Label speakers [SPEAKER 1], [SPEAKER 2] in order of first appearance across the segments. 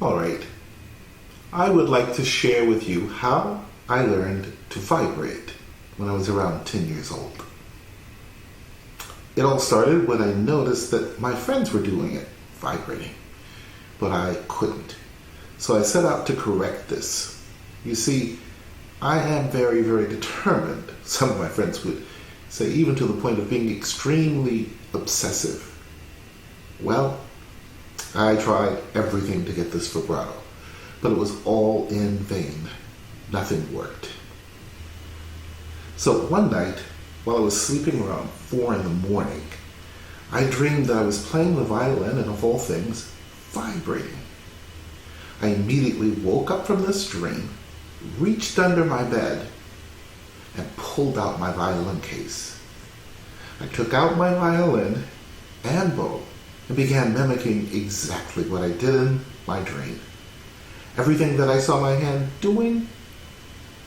[SPEAKER 1] All right, I would like to share with you how I learned to vibrate when I was around 10 years old. It all started when I noticed that my friends were doing it, vibrating, but I couldn't. So I set out to correct this. You see, I am very, very determined. Some of my friends would say even to the point of being extremely obsessive. Well, I tried everything to get this vibrato, but it was all in vain. Nothing worked. So one night, while I was sleeping around 4 a.m, I dreamed that I was playing the violin and, of all things, vibrating. I immediately woke up from this dream, reached under my bed, and pulled out my violin case. I took out my violin and bow and began mimicking exactly what I did in my dream. Everything that I saw my hand doing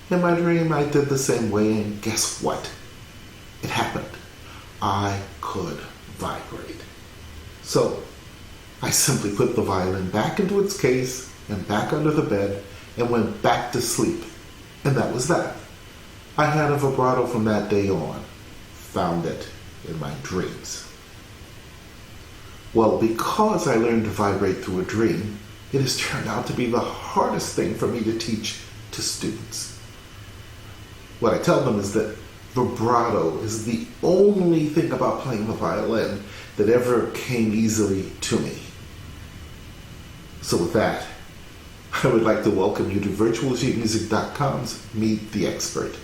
[SPEAKER 1] in my dream, I did the same way, and guess what? It happened. I could vibrate. So I simply put the violin back into its case and back under the bed and went back to sleep. And that was that. I had a vibrato from that day on. Found it in my dreams. Well, because I learned to vibrate through a dream, it has turned out to be the hardest thing for me to teach to students. What I tell them is that vibrato is the only thing about playing the violin that ever came easily to me. So with that, I would like to welcome you to virtualsheetmusic.com's Meet the Expert.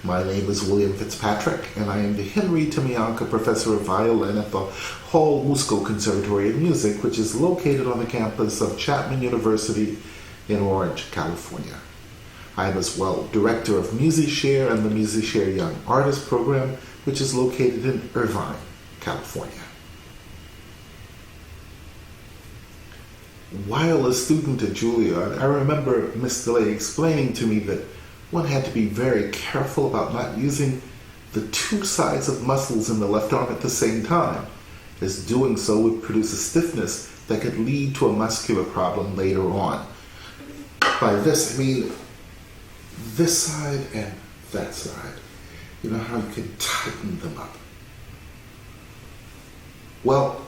[SPEAKER 1] My name is William Fitzpatrick, and I am the Henry Timianka Professor of Violin at the Hall Musco Conservatory of Music, which is located on the campus of Chapman University in Orange, California. I am as well Director of MusiShare and the MusiShare Young Artist Program, which is located in Irvine, California. While a student at Juilliard, I remember Miss DeLay explaining to me that one had to be very careful about not using the two sides of muscles in the left arm at the same time, as doing so would produce a stiffness that could lead to a muscular problem later on. By this, I mean this side and that side. You know how you can tighten them up. Well,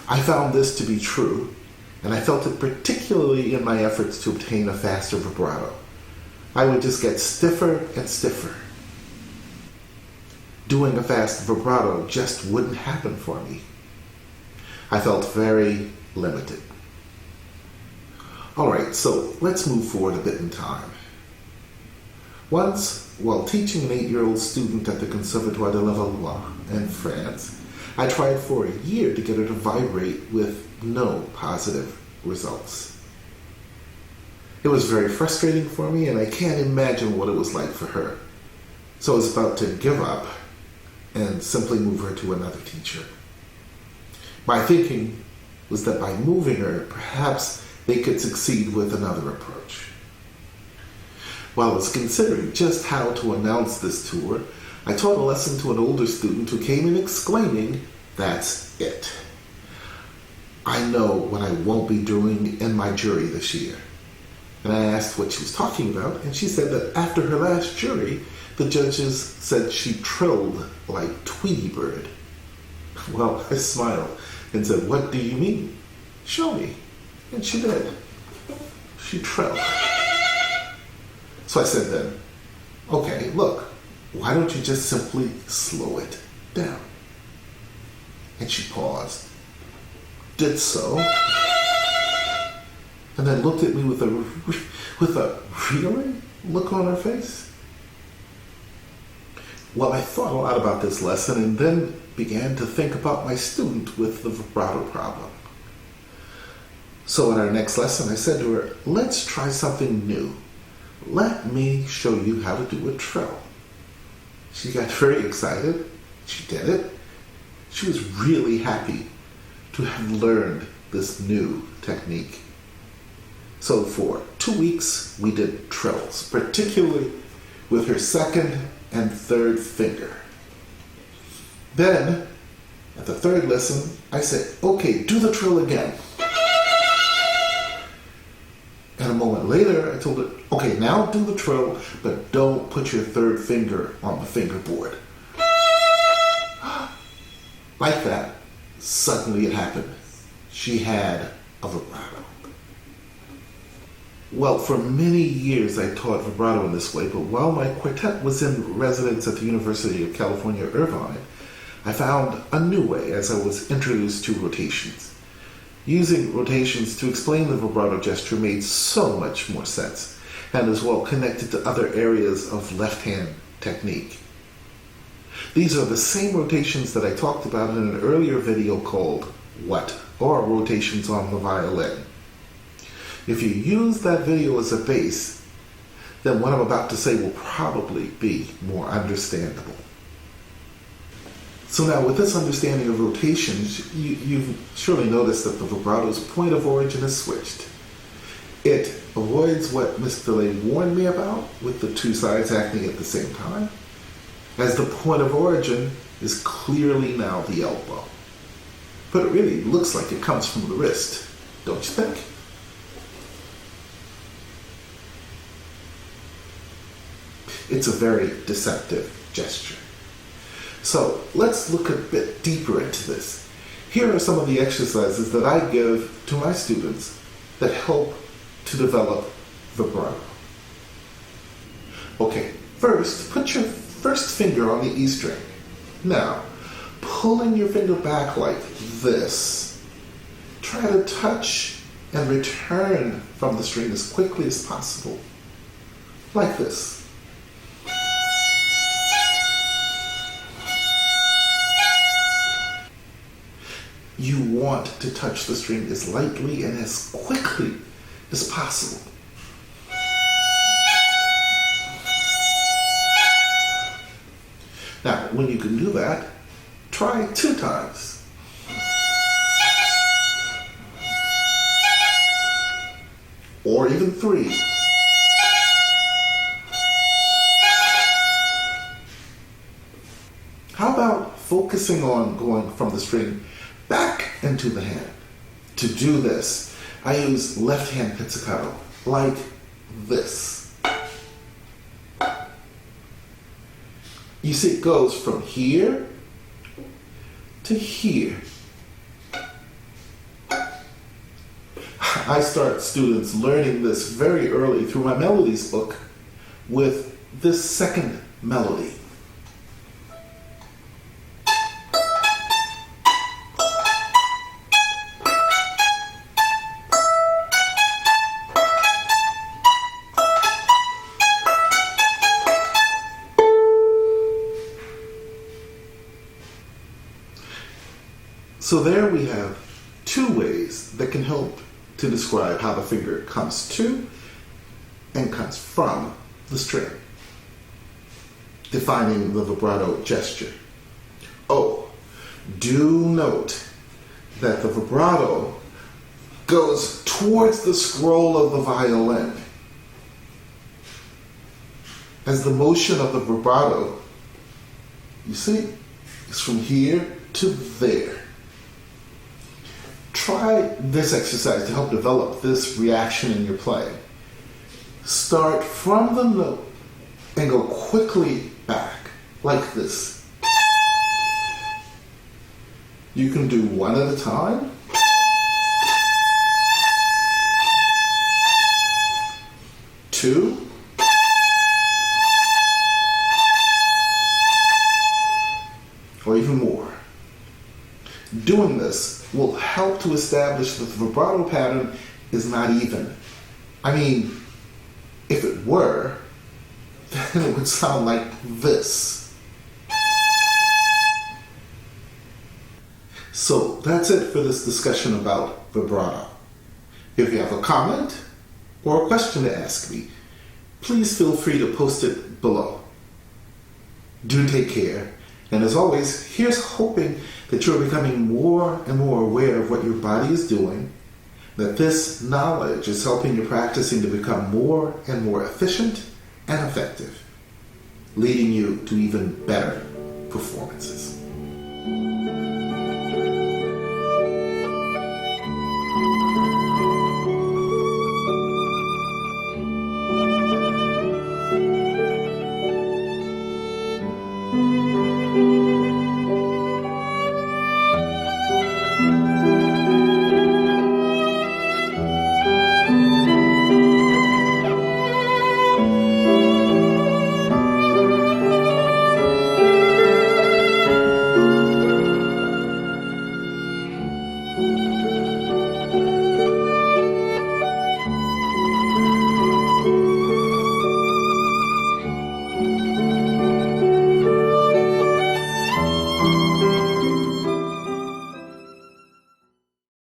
[SPEAKER 1] I found this to be true, and I felt it particularly in my efforts to obtain a faster vibrato. I would just get stiffer and stiffer. Doing a fast vibrato just wouldn't happen for me. I felt very limited. All right, so let's move forward a bit in time. Once, while teaching an 8-year-old student at the Conservatoire de Levallois in France, I tried for a year to get her to vibrate with no positive results. It was very frustrating for me, and I can't imagine what it was like for her. So I was about to give up and simply move her to another teacher. My thinking was that by moving her, perhaps they could succeed with another approach. While I was considering just how to announce this to her, I taught a lesson to an older student who came in exclaiming, "That's it. I know what I won't be doing in my jury this year." And I asked what she was talking about, and she said that after her last jury, the judges said she trilled like Tweety Bird. Well, I smiled and said, "What do you mean? Show me." And she did. She trilled. So I said then, "Okay, look, why don't you just simply slow it down?" And she paused, did so, and then looked at me with a really look on her face. Well, I thought a lot about this lesson and then began to think about my student with the vibrato problem. So in our next lesson, I said to her, "Let's try something new. Let me show you how to do a trill." She got very excited. She did it. She was really happy to have learned this new technique. So for 2 weeks, we did trills, particularly with her second and third finger. Then, at the third lesson, I said, "Okay, do the trill again." Later, I told it, okay, now do the trill, but don't put your third finger on the fingerboard. Like that, suddenly it happened. She had a vibrato. Well, for many years I taught vibrato in this way, but while my quartet was in residence at the University of California, Irvine, I found a new way as I was introduced to rotations. Using rotations to explain the vibrato gesture made so much more sense, and as well connected to other areas of left-hand technique. These are the same rotations that I talked about in an earlier video called What Are Rotations on the Violin? If you use that video as a base, then what I'm about to say will probably be more understandable. So now with this understanding of rotations, you've surely noticed that the vibrato's point of origin is switched. It avoids what Miss Delaney warned me about, with the two sides acting at the same time, as the point of origin is clearly now the elbow. But it really looks like it comes from the wrist, don't you think? It's a very deceptive gesture. So let's look a bit deeper into this. Here are some of the exercises that I give to my students that help to develop vibrato. Okay, first, put your first finger on the E string. Now, pulling your finger back like this, try to touch and return from the string as quickly as possible, like this. You want to touch the string as lightly and as quickly as possible. Now, when you can do that, try 2 times. Or even 3. How about focusing on going from the string back into the hand? To do this, I use left hand pizzicato, like this. You see, it goes from here to here. I start students learning this very early through my melodies book with this second melody. So there we have 2 ways that can help to describe how the finger comes to and comes from the string, defining the vibrato gesture. Oh, do note that the vibrato goes towards the scroll of the violin, as the motion of the vibrato, you see, is from here to there. Try this exercise to help develop this reaction in your playing. Start from the note and go quickly back, like this. You can do 1 at a time. Two. Or even more. Doing this will help to establish that the vibrato pattern is not even. I mean, if it were, then it would sound like this. So that's it for this discussion about vibrato. If you have a comment or a question to ask me, please feel free to post it below. Do take care, and as always, here's hoping that you're becoming more and more aware of what your body is doing, that this knowledge is helping you practicing to become more and more efficient and effective, leading you to even better performances.